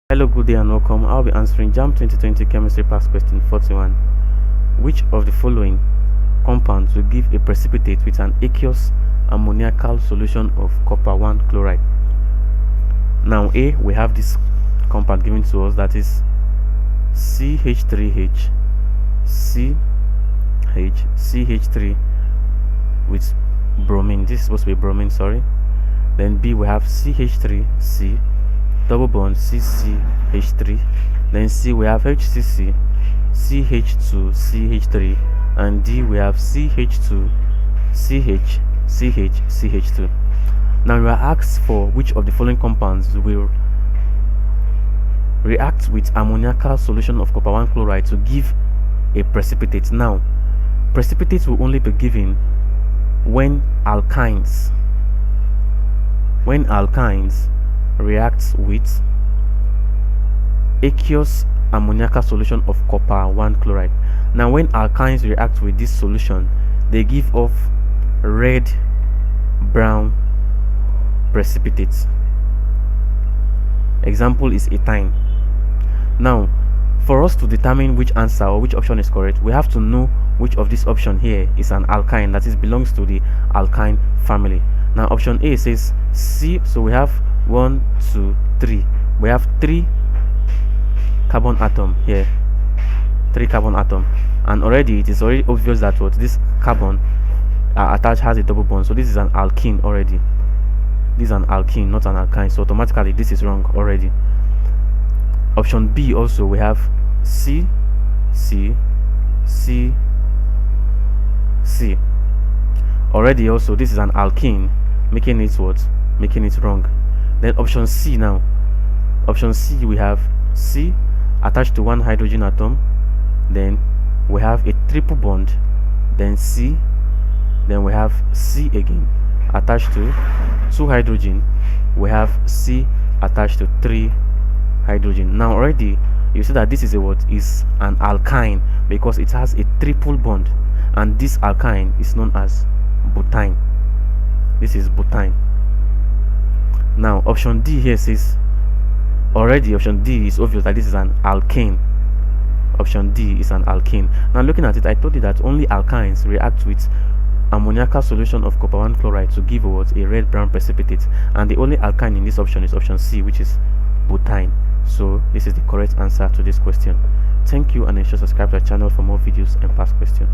Hello, good day and welcome. I'll be answering JAMB 2020 Chemistry Past Question 41. Which of the following compounds will give a precipitate with an aqueous ammoniacal solution of copper 1 chloride? Now, A, we have this compound given to us, that is CH3H, CH3 with bromine. This is supposed to be bromine, sorry. Then B, we have CH3C, double bond CCH3. Then C, we have HCC, CH2 CH3, and D, we have CH2 CH CH2. Now we are asked for which of the following compounds will react with ammoniacal solution of copper 1 chloride to give a precipitate. Now, precipitates will only be given when alkynes reacts with aqueous ammoniacal solution of copper 1 chloride. Now, when alkynes react with this solution, they give off red brown precipitates. Example is ethyne. Now, for us to determine which answer or which option is correct, we have to know which of this option here is an alkyne, that is belongs to the alkyne family. Now, option A says C, so we have 1, 2, 3. We have 3 carbon atom here, 3 carbon atom, and already it is already obvious that what this carbon attached has a double bond, so this is an alkene already. This is an alkene, not an alkyne, so automatically this is wrong already. Option B also, we have C, C, C, C. Already also this is an alkene, making it what? Making it wrong. Then option C now. Option C, we have C attached to 1 hydrogen atom, then we have a triple bond, then C, then we have C again attached to 2 hydrogen, we have C attached to 3 hydrogen. Now already you see that this is a what? Is an alkyne because it has a triple bond, and this alkyne is known as butyne. This is butyne. Now option D here says, already option D is obvious that this is an alkane. Option D is an alkane. Now looking at it, I told you that only alkynes react with ammoniacal solution of copper 1 chloride to give what? A red brown precipitate, and the only alkyne in this option is option C, which is butyne. So this is the correct answer to this question. Thank you, and ensure subscribe to our channel for more videos and past questions.